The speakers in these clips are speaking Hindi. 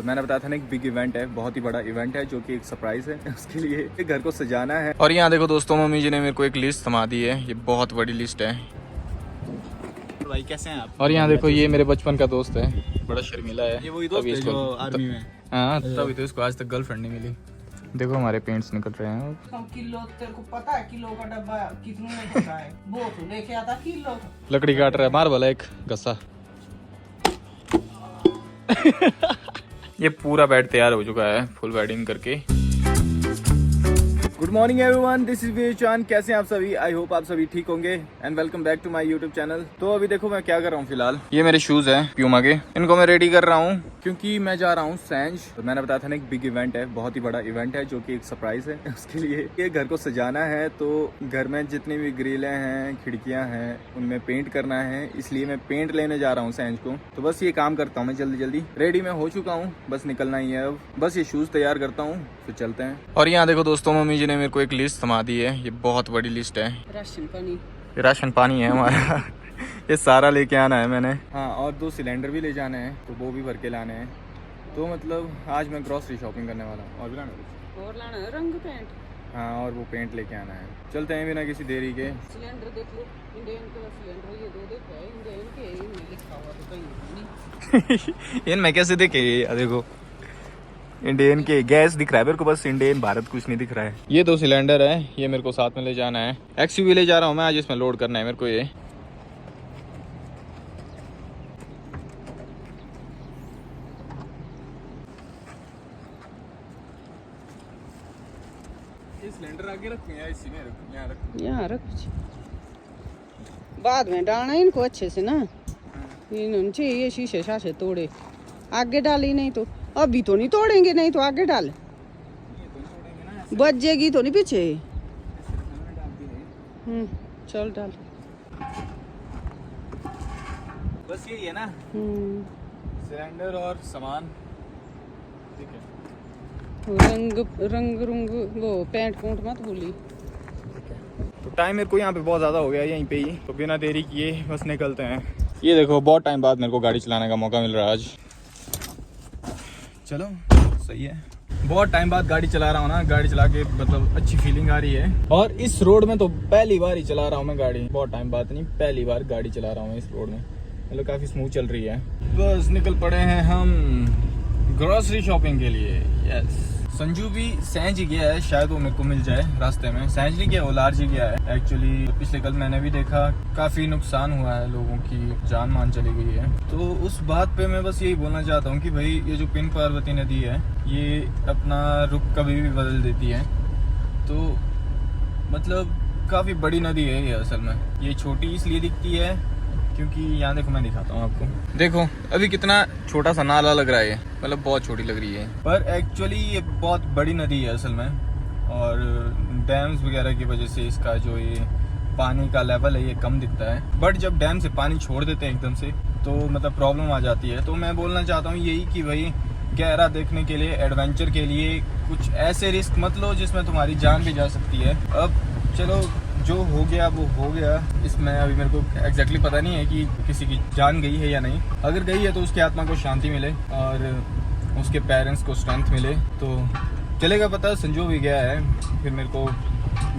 मैंने बताया था ना, एक बिग इवेंट है, बहुत ही बड़ा इवेंट है जो कि एक सरप्राइज है। उसके लिए घर को सजाना है। और यहाँ देखो दोस्तों, मम्मी जी ने मेरे को एक लिस्ट थमा दी है। ये बहुत बड़ी लिस्ट है भाई। कैसे हैं आप? और यहाँ देखो, ये मेरे बचपन का दोस्त है, बड़ा शर्मीला है। ये वही दोस्त है जो आर्मी में। हाँ, तभी तो इसको आज तक गर्लफ्रेंड नहीं मिली। देखो हमारे पेंट्स निकल रहे हैं। किलो तेरे को पता है किलो का डब्बा कितने में पड़ता है? वो तो लेके आता किलो का। लकड़ी काट रहा है, मार वाला एक गस्सा। ये पूरा बेड तैयार हो चुका है, फुल बेडिंग करके। Good morning everyone, this is विचान। कैसे हैं आप सभी? आई होप आप सभी ठीक होंगे and welcome back to my YouTube channel. तो अभी देखो मैं क्या कर रहा हूँ फिलहाल। ये मेरे शूज हैं प्यूमा के, इनको मैं रेडी कर रहा हूँ क्योंकि मैं जा रहा हूँ सैंज। तो मैंने बताया था ना, एक बिग इवेंट है, बहुत ही बड़ा इवेंट है जो कि एक सरप्राइज है। उसके लिए ये घर को सजाना है। तो घर में जितनी भी ग्रिलें हैं, खिड़कियाँ हैं, उनमें पेंट करना है, इसलिए मैं पेंट लेने जा रहा हूँ सैंज को। तो बस ये काम करता हूँ मैं जल्दी जल्दी। रेडी मैं हो चुका हूँ, बस निकलना ही है अब। बस ये शूज तैयार करता हूँ, फिर चलते हैं। और यहाँ देखो दोस्तों, मम्मी जी ने मेरे को एक लिस्ट थमा दी है। ये बहुत बड़ी लिस्ट है। राशन पानी है हमारा। ये सारा लेके आना है मैंने। हाँ, और 2 सिलेंडर भी ले जाने हैं, तो वो भी भर के लाने हैं। तो मतलब आज मैं ग्रॉसरी शॉपिंग करने वाला हूँ। और भी लाना कुछ? और लाना है रंग पेंट। हाँ, और वो पेंट लेके आना है। चलते हैं बिना किसी देरी के। सिलेंडर देख लो, इंडियन के सिलेंडर ये 2 देखो है, इंडियन के इनमें लिखा हुआ तो कहीं नहीं। इनमें कैसे देखे? देखो इंडियन के गैस दिख रहा है मेरे को, बस इंडियन भारत कुछ नहीं दिख रहा है। ये 2 सिलेंडर है, ये मेरे को साथ में ले जाना है। एक्सयूवी ले जा रहा हूँ मैं आज, इसमें लोड करना है मेरे को। ये सिलेंडर आगे रखें या इसी में रखें? यहाँ रखें। यहाँ रख, बाद में डालना है इनको अच्छे से ना। इन्होंने चाहिए शीशे शाशे तोड़े, आगे डाली नहीं तो। अभी तो नहीं तोड़ेंगे, नहीं तो आगे डाल, बजेगी तो नहीं पीछे। चल डाल। बस यही है ना, सिलेंडर और सामान। ठीक है, रंग रंग रंग वो पेंट कोट मत भूली। तो टाइम मेरे को यहाँ पे बहुत ज़्यादा हो गया यहीं पे ही, तो बिना देरी किए बस निकलते हैं। ये देखो, बहुत टाइम बाद मेरे को गाड़ी चलाने का मौका मिल रहा है आज। चलो सही है, बहुत टाइम बाद गाड़ी चला रहा हूँ ना। गाड़ी चला के मतलब अच्छी फीलिंग आ रही है। और इस रोड में तो पहली बार ही चला रहा हूँ मैं गाड़ी। बहुत टाइम बाद नहीं, पहली बार गाड़ी चला रहा हूँ इस रोड में। मतलब काफ़ी स्मूथ चल रही है। बस निकल पड़े हैं हम ग्रोसरी शॉपिंग के लिए। यस, संजू भी सैंज ही गया है, शायद वो मेरे को मिल जाए रास्ते में। सैंज नहीं गया, वो लार्ज ही गया है एक्चुअली। पिछले कल मैंने भी देखा, काफ़ी नुकसान हुआ है, लोगों की जान मान चली गई है। तो उस बात पे मैं बस यही बोलना चाहता हूँ कि भाई ये जो पिन पार्वती नदी है, ये अपना रुख कभी भी बदल देती है। तो मतलब काफ़ी बड़ी नदी है ये असल में। ये छोटी इसलिए दिखती है क्योंकि यहाँ देखो, मैं दिखाता हूँ आपको। देखो अभी कितना छोटा सा नाला लग रहा है, मतलब बहुत छोटी लग रही है, पर एक्चुअली ये बहुत बड़ी नदी है असल में। और डैम्स वगैरह की वजह से इसका जो ये पानी का लेवल है ये कम दिखता है। बट जब डैम से पानी छोड़ देते हैं एकदम से, तो मतलब प्रॉब्लम आ जाती है। तो मैं बोलना चाहता हूँ यही कि भाई गहरा देखने के लिए, एडवेंचर के लिए कुछ ऐसे रिस्क मत लो जिसमें तुम्हारी जान भी जा सकती है। अब चलो, जो हो गया वो हो गया। इसमें अभी मेरे को एग्जैक्टली पता नहीं है कि किसी की जान गई है या नहीं। अगर गई है तो उसकी आत्मा को शांति मिले और उसके पेरेंट्स को स्ट्रेंथ मिले तो चलेगा पता। संजू भी गया है, फिर मेरे को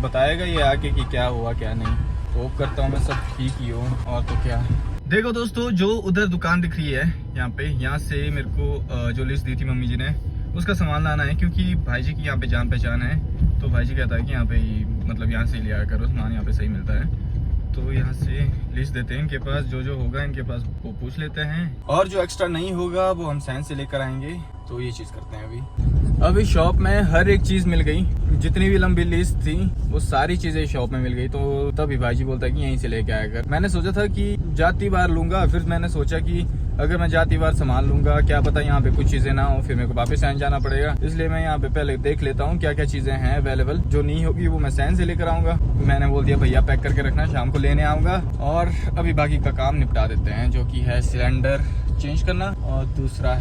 बताएगा ये आके कि क्या हुआ क्या नहीं। तो होप करता हूँ मैं सब ठीक ही हो। और तो क्या, देखो दोस्तों, जो उधर दुकान दिख रही है यहाँ पे, यहाँ से मेरे को जो लिस्ट दी थी मम्मी जी ने, उसका सामान लाना है। क्योंकि भाई जी की यहाँ पे जान पहचान है, तो भाई जी कहता है कि यहाँ पे ही मतलब यहाँ से लिया करो सामान, यहाँ पे सही मिलता है। तो यहाँ से लिस्ट देते हैं इनके पास, जो जो होगा इनके पास वो पूछ लेते हैं। और जो एक्स्ट्रा नहीं होगा वो हम सैन से लेकर आएंगे। तो ये चीज़ करते हैं। अभी शॉप में हर एक चीज़ मिल गई, जितनी भी लंबी लिस्ट थी वो सारी चीज़ें शॉप में मिल गई। तो तभी भाई जी बोलता है कि यहीं से लेके आया कर। मैंने सोचा था कि जाती बार लूँगा, फिर मैंने सोचा कि अगर मैं जाती बार सामान लूँगा, क्या पता यहाँ पे कुछ चीज़ें ना हो, फिर मेरे को वापस सैन जाना पड़ेगा। इसलिए मैं यहाँ पे पहले देख लेता हूँ क्या क्या चीज़ें हैं अवेलेबल। जो नहीं होगी वो मैं सैन से लेकर आऊँगा। मैंने बोल दिया भैया पैक करके रखना, शाम को लेने आऊँगा। और अभी बाकी का काम निपटा देते हैं, जो कि है सिलेंडर चेंज करना और दूसरा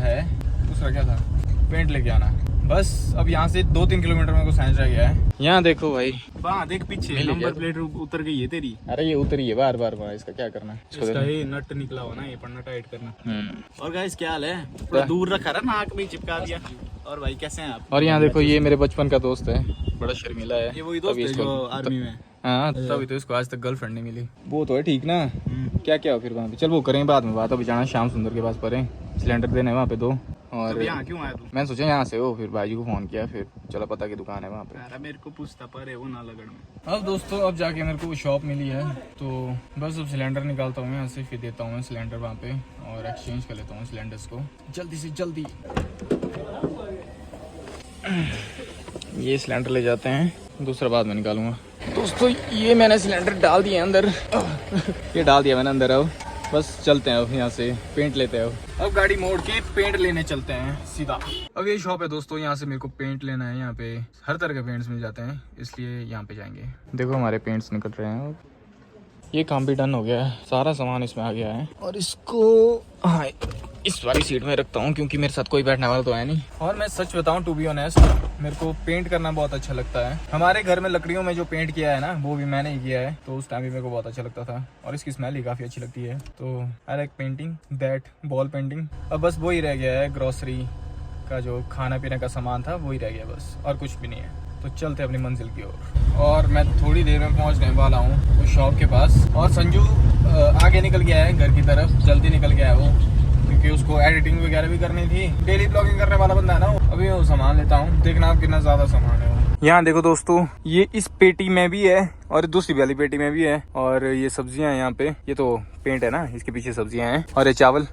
क्या था, पेंट लेके आना। बस अब यहाँ से 2-3 किलोमीटर मेरे को साइंस रह गया है। यहाँ देखो भाई, वहाँ देख पीछे मिल गया नंबर तो। प्लेट उतर गई है तेरी। अरे ये उतरी है बार बार, इसका क्या करना है इसका ये नट निकला हो ना, ये पन्ना टाइट करना। और गाइस क्या हाल है? थोड़ा क्या? दूर रखा रहा, नाक में चिपका दिया। और भाई कैसे हैं आप? और यहाँ देखो, ये मेरे बचपन का दोस्त है, बड़ा शर्मीला है। ये वही दोस्त तभी है इसको- जो आर्मी में। हाँ, तभी तो इसको आज तक गर्लफ्रेंड नहीं मिली। वो तो है ठीक ना। क्या क्या हो फिर वहाँ पे? चल वो करेंगे बाद में बात, अभी जाना श्याम सुंदर के पास पर है, सिलेंडर देने वहाँ पे 2। और अब यहाँ क्यों आया तू? मैंने सोचा यहाँ से हो, फिर भाई जी को फोन किया, फिर चला पता की दुकान है वहाँ पे। अरे मेरे को पूछता पर है वो ना लगन में। अब दोस्तों, अब जाके मेरे को शॉप मिली है, तो बस अब सिलेंडर निकालता हूँ यहाँ से, फिर देता हूँ मैं सिलेंडर वहाँ पे और एक्सचेंज कर लेता हूँ सिलेंडर्स को जल्दी से जल्दी। ये सिलेंडर ले जाते हैं, दूसरा बाद में निकालूंगा। दोस्तों ये मैंने सिलेंडर डाल दिया अंदर, ये डाल दिया मैंने अंदर। अब बस चलते हैं, अब यहाँ से पेंट लेते हैं। अब गाड़ी मोड़ के पेंट लेने चलते हैं सीधा। अब ये शॉप है दोस्तों, यहाँ से मेरे को पेंट लेना है। यहाँ पे हर तरह के पेंट्स मिल जाते हैं, इसलिए यहाँ पे जाएंगे। देखो हमारे पेंट्स निकल रहे हैं। ये काम भी डन हो गया है, सारा सामान इसमें आ गया है। और इसको हाँ इस वाली सीट में रखता हूँ, क्योंकि मेरे साथ कोई बैठने वाला तो है नहीं। और मैं सच बताऊँ, टू बी ऑनेस्ट, मेरे को पेंट करना बहुत अच्छा लगता है। हमारे घर में लकड़ियों में जो पेंट किया है ना, वो भी मैंने ही किया है, तो उस टाइम भी मेरे को बहुत अच्छा लगता था। और इसकी स्मेल ही काफ़ी अच्छी लगती है। तो I like painting that, ball painting. अब बस वही रह गया है, ग्रॉसरी का जो खाना पीने का सामान था वही रह गया बस, और कुछ भी नहीं है। तो चलते अपनी मंजिल की ओर। और मैं थोड़ी देर में पहुंचने वाला हूँ उस शॉप के पास। और संजू आगे निकल गया है घर की तरफ, जल्दी निकल गया है वो, क्योंकि उसको एडिटिंग वगैरह भी करनी थी। डेली ब्लॉगिंग करने वाला बंदा है ना वो। अभी वो सामान लेता हूँ, देखना आप कितना ज़्यादा सामान है वो। यहाँ देखो दोस्तों, ये इस पेटी में भी है और दूसरी वाली पेटी में भी है। और ये सब्जियाँ हैं यहाँ पे, ये तो पेंट है ना, इसके पीछे सब्जियाँ हैं। और ये चावल,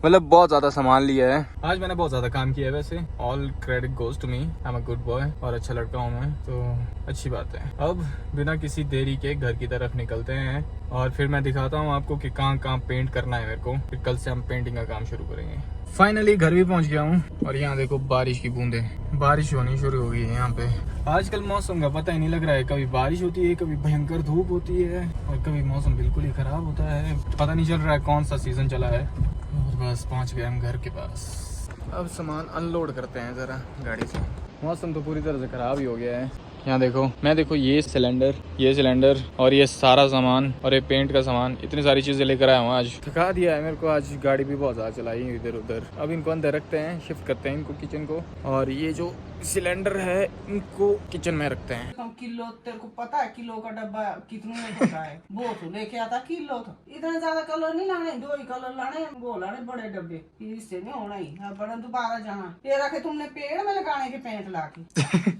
मतलब बहुत ज्यादा सामान लिया है। आज मैंने बहुत ज्यादा काम किया है वैसे। All credit goes to me, I am a good boy, और अच्छा लड़का हूँ मैं, तो अच्छी बात है। अब बिना किसी देरी के घर की तरफ निकलते हैं, और फिर मैं दिखाता हूँ आपको कि कहाँ कहाँ पेंट करना है मेरे को। फिर कल से हम पेंटिंग का काम शुरू करेंगे। फाइनली घर भी पहुँच गया हूँ, और यहाँ देखो बारिश की बूंदे, बारिश होनी शुरू हो गई है यहाँ पे। आजकल मौसम का पता ही नहीं लग रहा है, कभी बारिश होती है, कभी भयंकर धूप होती है, और कभी मौसम बिल्कुल ही खराब होता है। पता नहीं चल रहा है कौन सा सीजन चला है। और बस पहुंच गए हम घर के पास। अब सामान अनलोड करते हैं ज़रा गाड़ी से। मौसम तो पूरी तरह से ख़राब ही हो गया है। यहाँ देखो, मैं देखो ये सिलेंडर और ये सारा सामान और ये पेंट का सामान, इतनी सारी चीज़ें लेकर आया हूँ। आज थका दिया है मेरे को, आज गाड़ी भी बहुत ज़्यादा चलाई इधर उधर। अब इनको अंदर रखते हैं, शिफ्ट करते हैं इनको किचन को, और ये जो सिलेंडर है इनको किचन में रखते हैं। किलो, तेरे को पता है किलो का डब्बा कितने में होता है? वो तो लेके आता किलो था। इतना ज्यादा कलर नहीं लाने, 2 ही कलर लाने, वो लाने बड़े डब्बे, इससे नहीं होना ही। बड़ा दोबारा जाना, ये रखे तुमने पेड़ में लगाने के पेंट लाके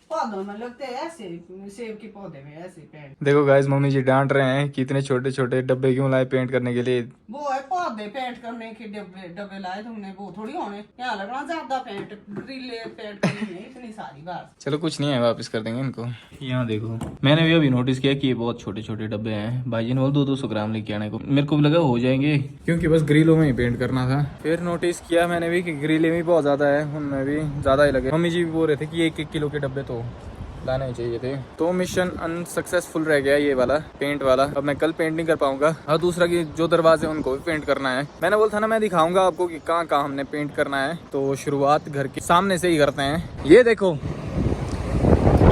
पौधों में लगते हैं ऐसे, सेब के पौधे में ऐसे पेंट। देखो गाइस, मम्मी जी डांट रहे हैं कि इतने छोटे छोटे डब्बे क्यों लाए पेंट करने के लिए। वो है पौधे पेंट करने के डब्बे लाए तुमने, वो थोड़ी होने। यहाँ लगना ज्यादा पेंट, ग्रिल पेंट करनी है इतनी सारी बार। चलो कुछ नहीं है, वापस कर देंगे इनको। यहाँ देखो, मैंने भी अभी नोटिस किया कि ये बहुत छोटे छोटे डब्बे हैं। भाई जी ने बोल 200 ग्राम लेके आने को, मेरे को भी लगा हो जाएंगे, क्योंकि बस ग्रिलों में ही पेंट करना था। फिर नोटिस किया मैंने भी कि ग्रिलें भी बहुत ज्यादा है, उनमें भी ज्यादा ही लगे। मम्मी जी भी बोल रहे थे कि 1-1 किलो के डब्बे तो लाने चाहिए थे। तो मिशन अनसक्सेसफुल रह गया ये वाला पेंट वाला। अब मैं कल पेंट नहीं कर पाऊंगा। और दूसरा कि जो दरवाजे उनको भी पेंट करना है। मैंने बोला था ना, मैं दिखाऊंगा आपको कि कहाँ कहाँ हमने पेंट करना है। तो शुरुआत घर के सामने से ही करते हैं। ये देखो,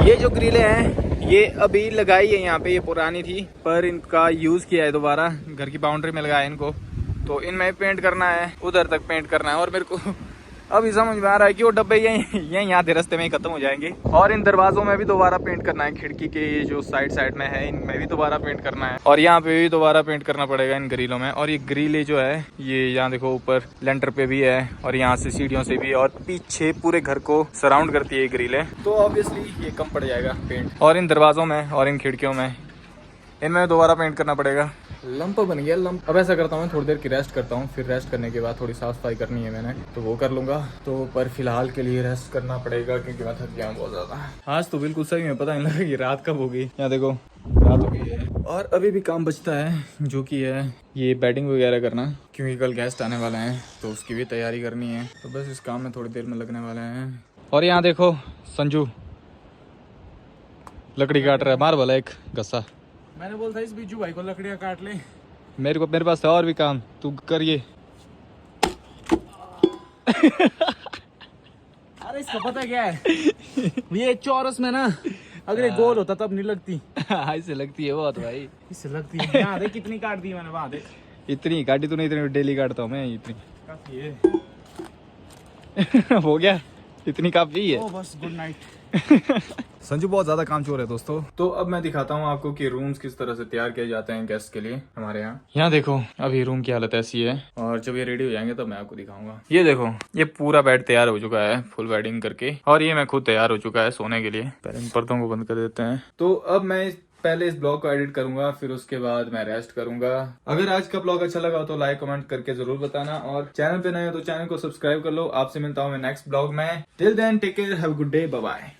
ये जो ग्रिलें हैं ये अभी लगाई है यहाँ पे, ये पुरानी थी पर इनका यूज किया है दोबारा, घर की बाउंड्री में लगाया इनको। तो इनमें पेंट करना है, उधर तक पेंट करना है। और मेरे को अभी समझ में आ रहा है कि वो डब्बे यहीं आधे रास्ते में ही खत्म हो जाएंगे। और इन दरवाजों में भी दोबारा पेंट करना है, खिड़की के ये जो साइड में है इनमें भी दोबारा पेंट करना है, और यहाँ पे भी दोबारा पेंट करना पड़ेगा इन ग्रिलों में। और ये ग्रिले जो है ये यहाँ देखो ऊपर लेंटर पे भी है, और यहाँ से सीढ़ियों से भी, और पीछे पूरे घर को सराउंड करती है ये ग्रिलें। तो ऑब्वियसली ये कम पड़ जाएगा पेंट। और इन दरवाजों में और इन खिड़कियों में, इनमें दोबारा पेंट करना पड़ेगा। लंप बन गया लंप। अब ऐसा करता हूँ, थोड़ी देर की रेस्ट करता हूँ, फिर रेस्ट करने के बाद थोड़ी साफ सफाई करनी है मैंने, तो वो कर लूंगा। तो पर फिलहाल के लिए रेस्ट करना पड़ेगा, क्योंकि मैं थक गया हूँ बहुत ज्यादा। आज तो बिल्कुल सही में पता नहीं लगा कि रात कब होगी। यहाँ देखो रात हो गई है, और अभी भी काम बचता है, जो कि है ये बेडिंग वगैरह करना, क्योंकि कल गेस्ट आने वाले हैं तो उसकी भी तैयारी करनी है। तो बस इस काम में थोड़ी देर में लगने वाले हैं। और यहाँ देखो संजू लकड़ी काट रहा है, मार वाला एक गस्सा। मैंने बोला था इस बीजू भाई को लकड़ियाँ काट ले। मेरे पास है और भी काम, तू करिए। अरे अरे इसका पता क्या है, ये चौरस में ना अगर ये गोल होता तब नहीं लगती, ऐसे लगती है बहुत भाई। इससे लगती है। यहाँ देख कितनी काट दी मैंने, वहाँ देख इतनी काटी तूने, इतनी डेली काटता हूँ मैं इतनी। काफी है। हो गया, इतनी काफी है। ओ बस, गुड नाइट। संजू बहुत ज्यादा कामचोर है दोस्तों। तो अब मैं दिखाता हूँ आपको कि रूम्स किस तरह से तैयार किए जाते हैं गेस्ट के लिए हमारे यहाँ। यहाँ देखो अभी रूम की हालत ऐसी है, और जब ये रेडी हो जाएंगे तो मैं आपको दिखाऊंगा। ये देखो, ये पूरा बेड तैयार हो चुका है फुल बेडिंग करके, और ये मैं खुद तैयार हो चुका है सोने के लिए। पहले इन पर्दों को बंद कर देते हैं। तो अब मैं पहले इस ब्लॉग को एडिट करूंगा, फिर उसके बाद मैं रेस्ट करूंगा। अगर आज का ब्लॉग अच्छा लगा तो लाइक कमेंट करके जरूर बताना, और चैनल पे नए हो तो चैनल को सब्सक्राइब कर लो। आपसे मिलता हूं मैं नेक्स्ट ब्लॉग में। Till then take care, have a good day, bye bye.